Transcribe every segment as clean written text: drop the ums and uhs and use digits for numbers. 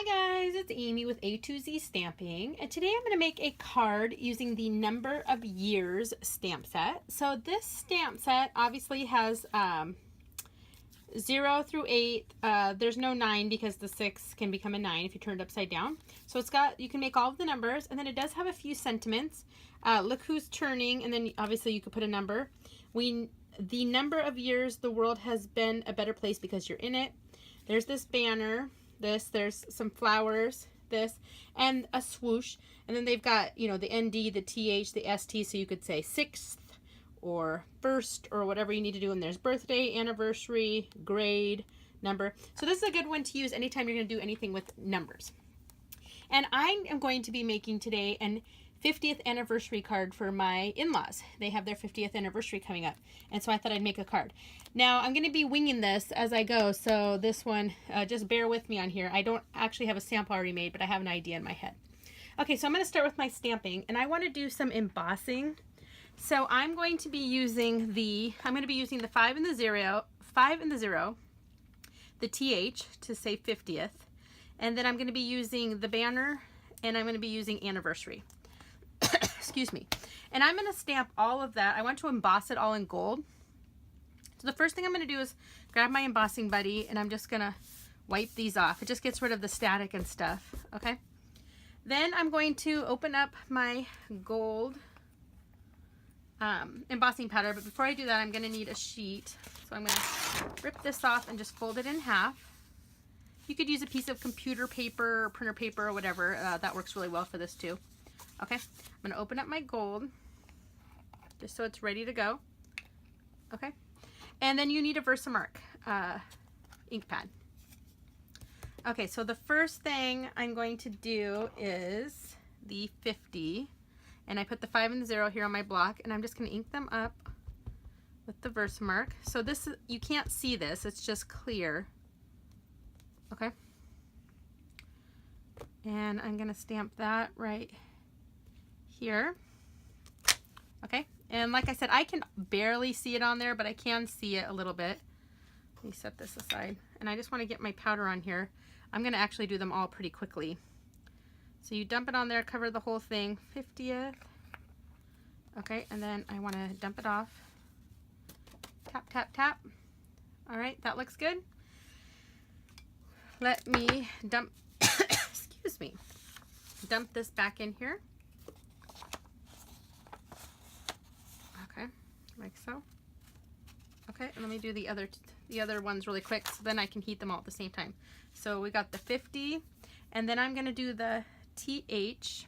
Hi guys, it's Amy with A2Z Stamping, and today I'm going to make a card using the number of years stamp set. So this stamp set obviously has 0 through 8. There's no 9 because the 6 can become a 9 if you turn it upside down. So it's got, you can make all of the numbers, and then it does have a few sentiments. Look who's turning, and then obviously you could put a number. The number of years the world has been a better place because you're in it. There's this banner. There's some flowers, this, and a swoosh. And then they've got, you know, the ND, the TH, the ST, so you could say 6th or 1st or whatever you need to do. And there's birthday, anniversary, grade, number. So this is a good one to use anytime you're going to do anything with numbers. And I am going to be making today an 50th anniversary card for my in-laws. They have their 50th anniversary coming up, and so I thought I'd make a card. Now I'm going to be winging this as I go, so this one, just bear with me on here. I don't actually have a sample already made, but I have an idea in my head. Okay, so I'm going to start with my stamping, and I want to do some embossing. So I'm going to be using the 5 and the 0, the TH to say 50th, and then I'm going to be using the banner, and I'm going to be using anniversary. Excuse me. And I'm going to stamp all of that. I want to emboss it all in gold. So the first thing I'm going to do is grab my Embossing Buddy, and I'm just going to wipe these off. It just gets rid of the static and stuff. Okay. Then I'm going to open up my gold embossing powder. But before I do that, I'm going to need a sheet. So I'm going to rip this off and just fold it in half. You could use a piece of computer paper or printer paper or whatever. That works really well for this too. Okay, I'm going to open up my gold just so it's ready to go. Okay, and then you need a VersaMark ink pad. Okay, so the first thing I'm going to do is the 50, and I put the 5 and the 0 here on my block, and I'm just going to ink them up with the VersaMark. So this is, you can't see this, it's just clear. Okay, and I'm going to stamp that right here. Okay, and like I said, I can barely see it on there, but I can see it a little bit. Let me set this aside, and I just want to get my powder on here. I'm going to actually do them all pretty quickly. So you dump it on there, cover the whole thing, 50th. Okay, and then I want to dump it off. Tap, tap, tap. All right, that looks good. Let me dump, excuse me, dump this back in here. Okay, like so. Okay, and let me do the other ones really quick, so then I can heat them all at the same time. So we got the 50, and then I'm going to do the TH.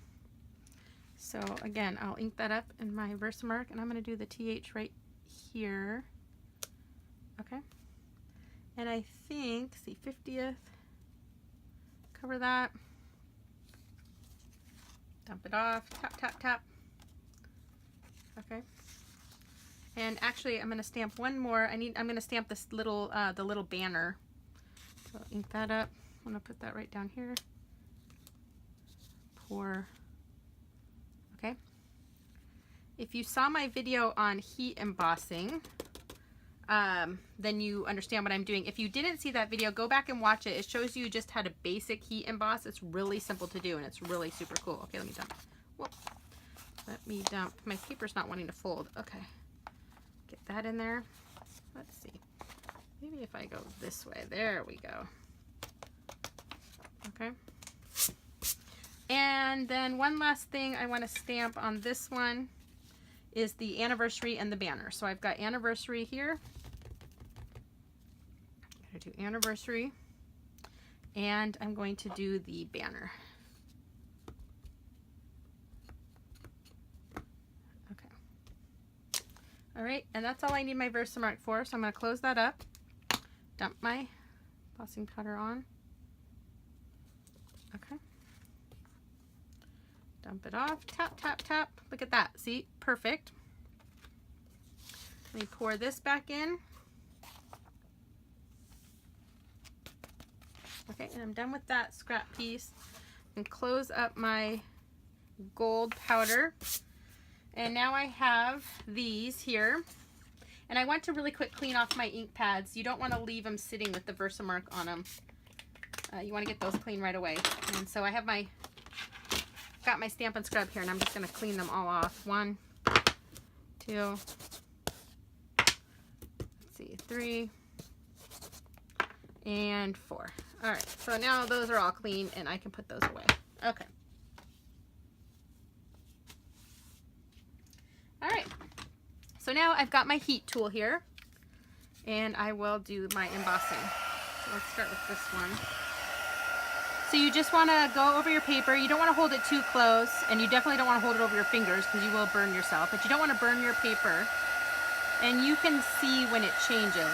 So again, I'll ink that up in my VersaMark, and I'm going to do the TH right here. Okay, and I think, see, 50th, cover that, dump it off, tap, tap, tap. Okay. And actually, I'm going to stamp one more. I'm going to stamp this little, the little banner. So ink that up. I'm going to put that right down here. Pour. Okay. If you saw my video on heat embossing, then you understand what I'm doing. If you didn't see that video, go back and watch it. It shows you just how to basic heat emboss. It's really simple to do, and it's really super cool. Okay, let me dump. Whoop. Let me dump. My paper's not wanting to fold. Okay. Get that in there. Let's see. Maybe if I go this way. There we go. Okay. And then one last thing I want to stamp on this one is the anniversary and the banner. So I've got anniversary here. I'm going to do anniversary. And I'm going to do the banner. All right, and that's all I need my VersaMark for, so I'm going to close that up, dump my embossing powder on, okay, dump it off, tap, tap, tap, look at that, see, perfect. Let me pour this back in. Okay, and I'm done with that scrap piece, and close up my gold powder. And now I have these here, and I want to really quick clean off my ink pads. You don't want to leave them sitting with the VersaMark on them. you want to get those clean right away. And so I have got my Stampin' Scrub here, and I'm just going to clean them all off. 1, 2, let's see, 3, and 4. All right, so now those are all clean, and I can put those away. Okay. All right, so now I've got my heat tool here, and I will do my embossing. So let's start with this one. So you just want to go over your paper. You don't want to hold it too close, and you definitely don't want to hold it over your fingers because you will burn yourself, but you don't want to burn your paper. And you can see when it changes.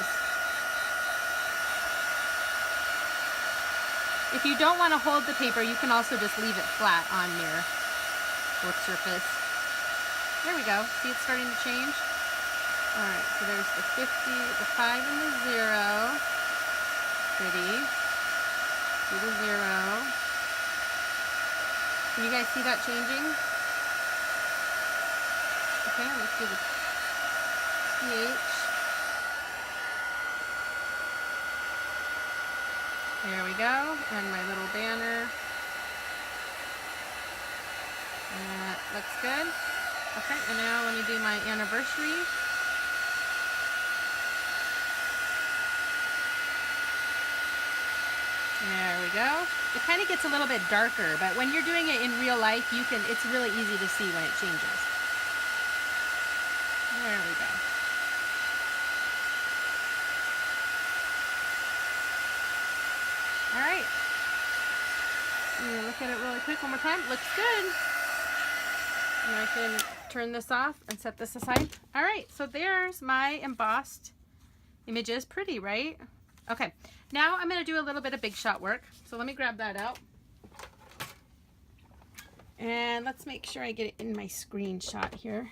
If you don't want to hold the paper, you can also just leave it flat on your work surface. There we go. See, it's starting to change. All right, so there's the 50, the 5, and the 0. Pretty. Do the 0. Can you guys see that changing? Okay, let's do the TH. There we go, and my little banner. That looks good. Okay, and now let me do my anniversary. There we go. It kind of gets a little bit darker, but when you're doing it in real life, it's really easy to see when it changes. There we go. All right. Look at it really quick one more time. Looks good. And I can turn this off and set this aside. All right, so there's my embossed images. Pretty, right? Okay, now I'm going to do a little bit of big shot work. So let me grab that out. And let's make sure I get it in my screenshot here.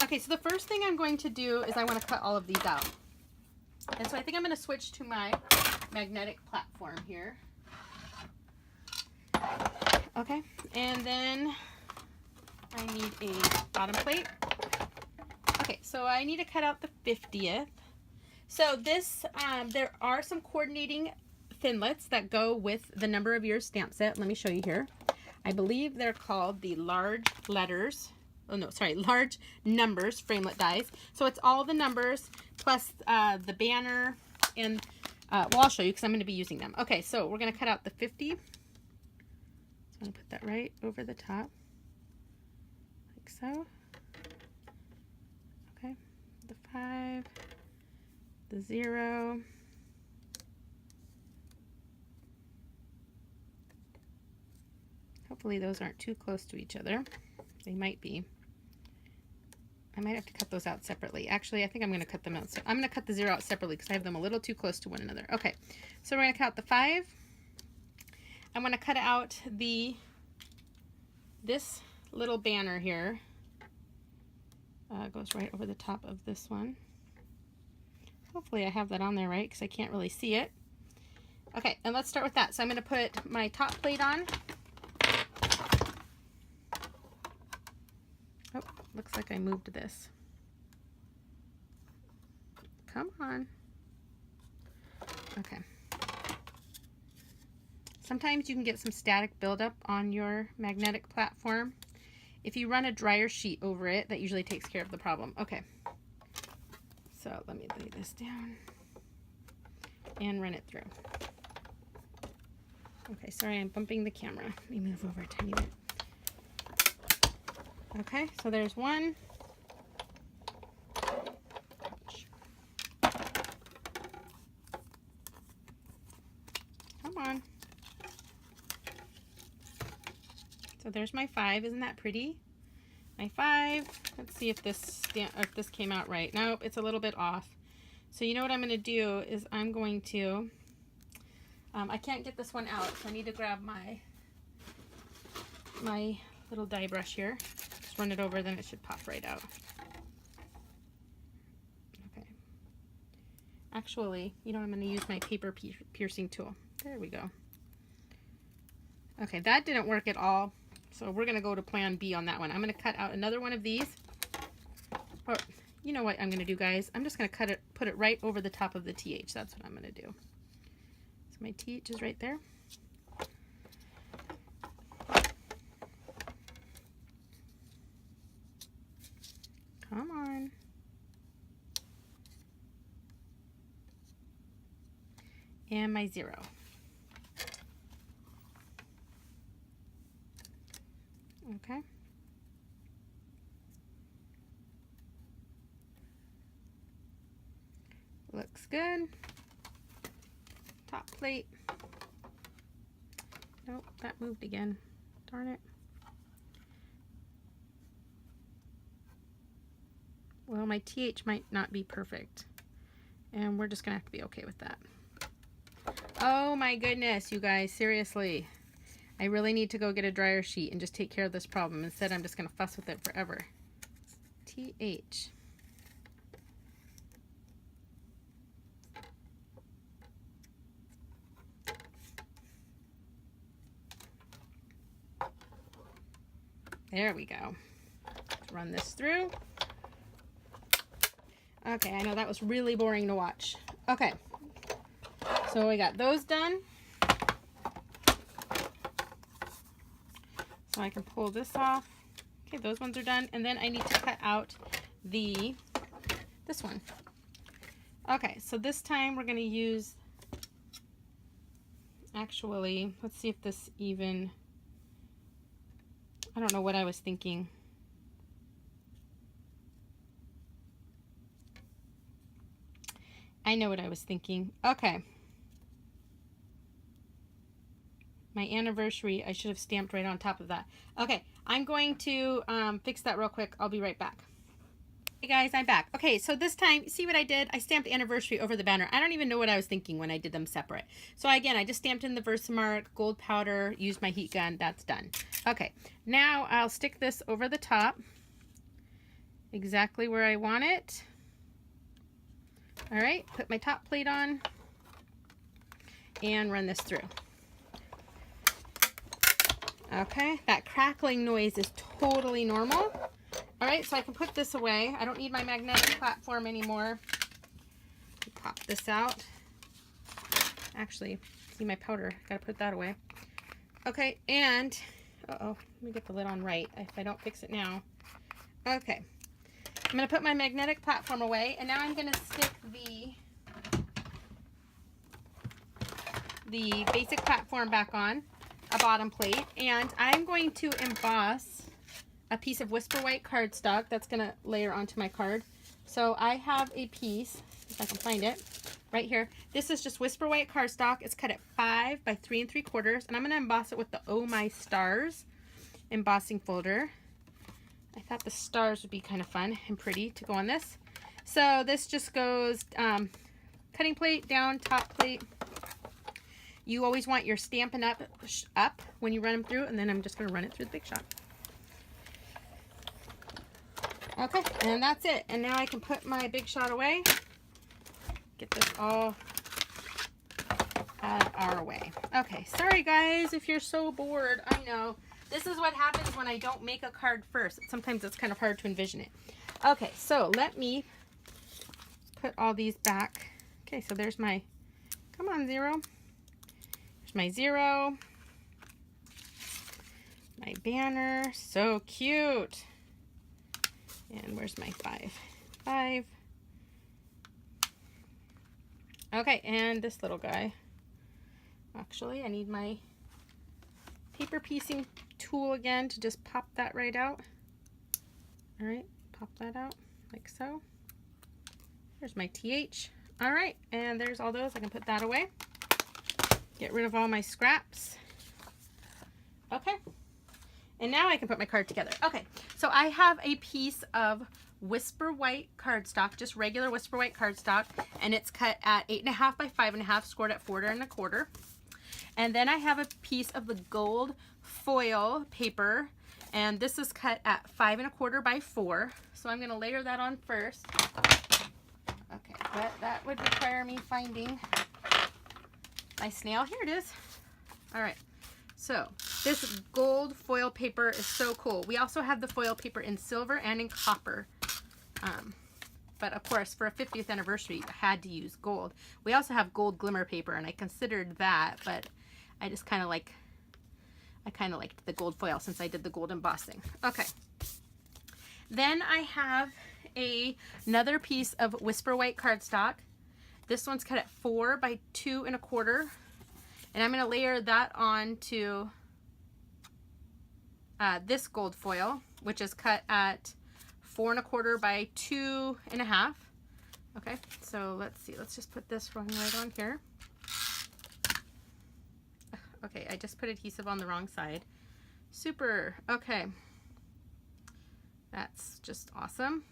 Okay, so the first thing I'm going to do is I want to cut all of these out. And so I think I'm going to switch to my magnetic platform here. Okay, and then I need a bottom plate. Okay, so I need to cut out the 50th. So this, there are some coordinating Framelits that go with the number of your stamp set. Let me show you here. I believe they're called the large letters. Oh no, sorry, large numbers Framelit dies. So it's all the numbers plus the banner and, well, I'll show you because I'm going to be using them. Okay, so we're going to cut out the 50. So I'm going to put that right over the top, like so. Okay, the 5, the 0. Hopefully those aren't too close to each other. They might be. I might have to cut those out separately. Actually, I think I'm going to cut them out. So I'm going to cut the 0 out separately because I have them a little too close to one another. Okay, so we're going to cut out the 5. I'm going to cut out this little banner here. Goes right over the top of this one. Hopefully I have that on there right because I can't really see it. Okay, and let's start with that. So I'm going to put my top plate on. Oh, looks like I moved this. Come on. Okay. Sometimes you can get some static buildup on your magnetic platform. If you run a dryer sheet over it, that usually takes care of the problem. Okay. So let me lay this down and run it through. Okay, sorry, I'm bumping the camera. Let me move over a tiny bit. Okay, so there's one. Come on. So there's my 5. Isn't that pretty? My 5. Let's see if this came out right. Nope, it's a little bit off. So you know what I'm going to do is I'm going to, I can't get this one out, so I need to grab my little die brush here. Just run it over, then it should pop right out. Okay. Actually, you know, I'm going to use my paper piercing tool. There we go. Okay, that didn't work at all. So we're going to go to plan B on that one. I'm going to cut out another one of these. Or, you know what I'm going to do, guys? I'm just going to put it right over the top of the TH. That's what I'm going to do. So my TH is right there. Come on. And my 0. Okay. Looks good. Top plate. Nope, that moved again. Darn it. Well, my TH might not be perfect. And we're just going to have to be okay with that. Oh my goodness, you guys, seriously. I really need to go get a dryer sheet and just take care of this problem. Instead, I'm just going to fuss with it forever. TH. There we go. Let's run this through. Okay, I know that was really boring to watch. Okay, so we got those done. So I can pull this off. Okay, those ones are done. And then I need to cut out this one. Okay, so this time we're going to use, actually, let's see if this even, I don't know what I was thinking. I know what I was thinking. Okay. My anniversary, I should have stamped right on top of that. Okay, I'm going to fix that real quick. I'll be right back. Hey guys, I'm back. Okay, so this time, see what I did? I stamped anniversary over the banner. I don't even know what I was thinking when I did them separate. So again, I just stamped in the VersaMark, gold powder, used my heat gun. That's done. Okay, now I'll stick this over the top exactly where I want it. All right, put my top plate on and run this through. Okay, that crackling noise is totally normal. All right, so I can put this away. I don't need my magnetic platform anymore. Pop this out. Actually, see my powder, gotta put that away. Okay, and, uh-oh, let me get the lid on right if I don't fix it now. Okay. I'm going to put my magnetic platform away, and now I'm going to stick the basic platform back on, a bottom plate, and I'm going to emboss a piece of Whisper White cardstock that's going to layer onto my card. So I have a piece, if I can find it, right here. This is just Whisper White cardstock. It's cut at 5 by 3 3/4, and I'm going to emboss it with the Oh My Stars embossing folder. I thought the stars would be kind of fun and pretty to go on this. So this just goes cutting plate down, top plate. You always want your Stampin' up when you run them through, and then I'm just going to run it through the Big Shot. Okay, and that's it. And now I can put my Big Shot away. Get this all out of our way. Okay, sorry guys if you're so bored. I know. This is what happens when I don't make a card first. Sometimes it's kind of hard to envision it. Okay, so let me put all these back. Okay, so there's my, come on, 0. There's my 0. My banner, so cute. And where's my 5? 5. Okay, and this little guy. Actually, I need my paper piecing tool again to just pop that right out. All right, pop that out like so. There's my TH. All right, and there's all those. I can put that away. Get rid of all my scraps. Okay, and now I can put my card together. Okay, so I have a piece of Whisper White cardstock, just regular Whisper White cardstock, and it's cut at 8.5 by 5.5, scored at 4 1/4. And then I have a piece of the gold foil paper, and this is cut at 5 1/4 by 4. So I'm going to layer that on first. Okay, but that would require me finding my snail. Here it is. All right, so this gold foil paper is so cool. We also have the foil paper in silver and in copper. But of course, for a 50th anniversary, I had to use gold. We also have gold glimmer paper, and I considered that, but I just kind of liked the gold foil since I did the gold embossing. Okay. Then I have another piece of Whisper White cardstock. This one's cut at 4 by 2 1/4, and I'm going to layer that onto this gold foil, which is cut at 4 1/4 by 2 1/2. Okay, so let's see. Let's just put this one right on here. Okay, I just put adhesive on the wrong side. Super. Okay. That's just awesome.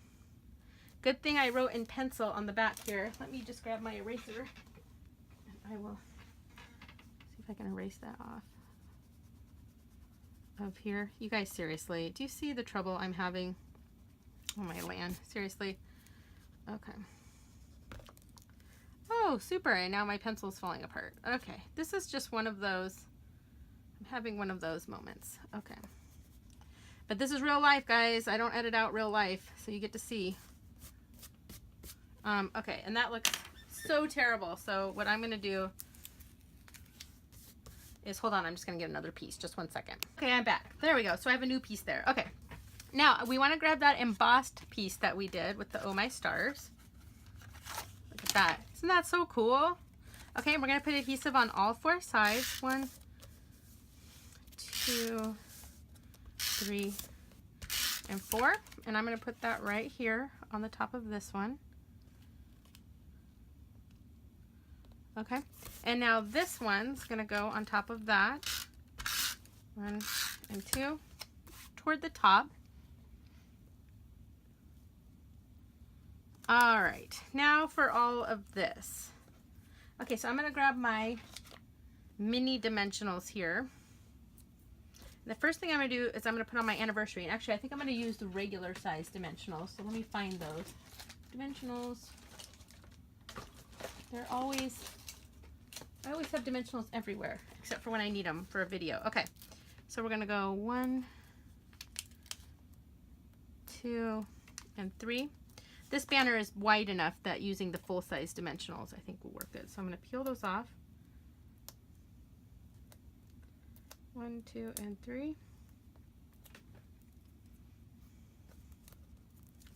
Good thing I wrote in pencil on the back here. Let me just grab my eraser and I will see if I can erase that off of here. You guys, seriously, do you see the trouble I'm having? Oh my land, seriously. Okay. Oh, super, and now my pencil's falling apart. Okay, this is just one of those, I'm having one of those moments. Okay. But this is real life, guys. I don't edit out real life, so you get to see. Okay, and that looks so terrible. So what I'm going to do is, hold on, I'm just going to get another piece. Just one second. Okay, I'm back. There we go. So I have a new piece there. Okay. Now, we want to grab that embossed piece that we did with the Oh My Stars. Look at that. Isn't that so cool? Okay, we're going to put adhesive on all 4 sides. 1, 2, 3, and 4. And I'm going to put that right here on the top of this one. Okay, and now this one's going to go on top of that. 1 and 2 toward the top. All right, now for all of this. Okay, so I'm going to grab my mini dimensionals here. The first thing I'm going to do is I'm going to put on my anniversary. And actually, I think I'm going to use the regular size dimensionals. So let me find those. Dimensionals. They're always, I always have dimensionals everywhere, except for when I need them for a video. Okay, so we're going to go 1, 2, and 3. This banner is wide enough that using the full size dimensionals I think will work good. So I'm going to peel those off. 1, 2, and 3.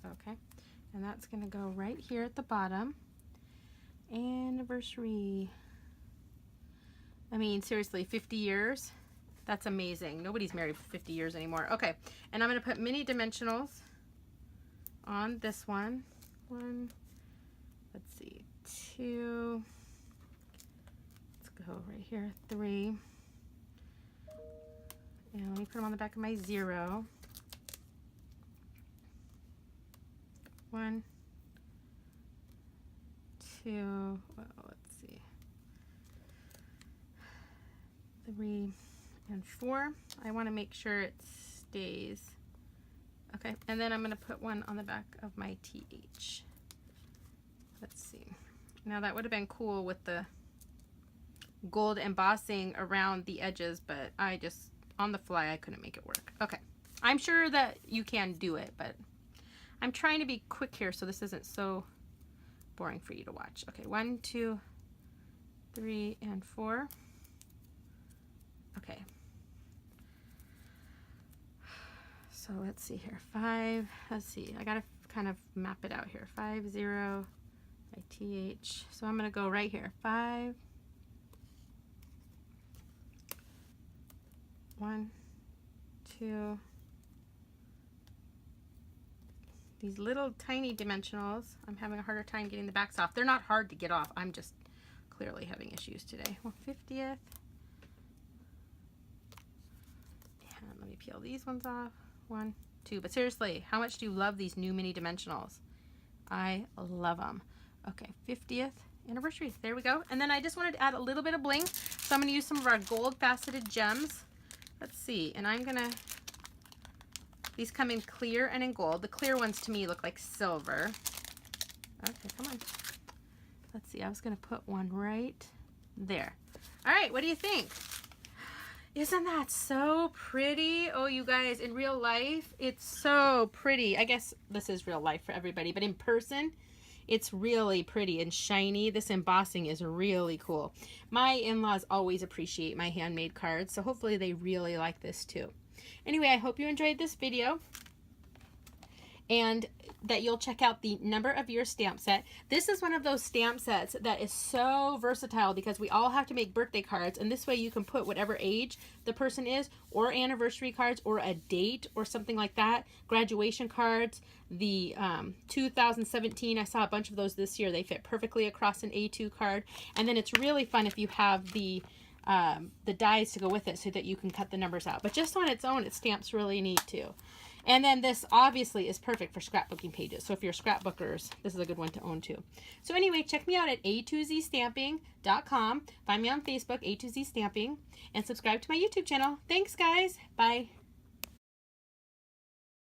Okay, and that's going to go right here at the bottom. Anniversary. I mean, seriously, 50 years? That's amazing. Nobody's married for 50 years anymore. Okay, and I'm going to put mini dimensionals on this one. 1, let's see, 2, let's go right here, 3. And let me put them on the back of my 0. 1, 2, well, let's see, 3 and 4. I want to make sure it stays. Okay, and then I'm going to put one on the back of my TH. Let's see. Now that would have been cool with the gold embossing around the edges, but I just, on the fly, I couldn't make it work. Okay, I'm sure that you can do it, but I'm trying to be quick here so this isn't so boring for you to watch. Okay, 1, 2, 3, and 4. Okay. So let's see here, 5, let's see, I gotta kind of map it out here. 5, 0, by TH. So I'm gonna go right here, 5, 1, 2, these little tiny dimensionals. I'm having a harder time getting the backs off. They're not hard to get off. I'm just clearly having issues today. 1/50th. And let me peel these ones off. 1, 2. But seriously, how much do you love these new mini dimensionals? I love them. Okay, 50th anniversary. There we go. And then I just wanted to add a little bit of bling. So I'm going to use some of our gold faceted gems. Let's see. And I'm going to, these come in clear and in gold. The clear ones to me look like silver. Okay, come on. Let's see. I was going to put one right there. All right, what do you think? Isn't that so pretty? Oh, you guys, in real life, it's so pretty. I guess this is real life for everybody, but in person, it's really pretty and shiny. This embossing is really cool. My in-laws always appreciate my handmade cards, so hopefully they really like this too. Anyway, I hope you enjoyed this video and that you'll check out the Number of Your stamp set. This is one of those stamp sets that is so versatile because we all have to make birthday cards, and this way you can put whatever age the person is, or anniversary cards, or a date or something like that, graduation cards. The 2017, I saw a bunch of those this year. They fit perfectly across an A2 card, and then it's really fun if you have the dies to go with it so that you can cut the numbers out. But just on its own, it stamps really neat too. And then this obviously is perfect for scrapbooking pages. So if you're scrapbookers, this is a good one to own too. So anyway, check me out at a2zstamping.com. Find me on Facebook, A2Z Stamping, and subscribe to my YouTube channel. Thanks, guys. Bye.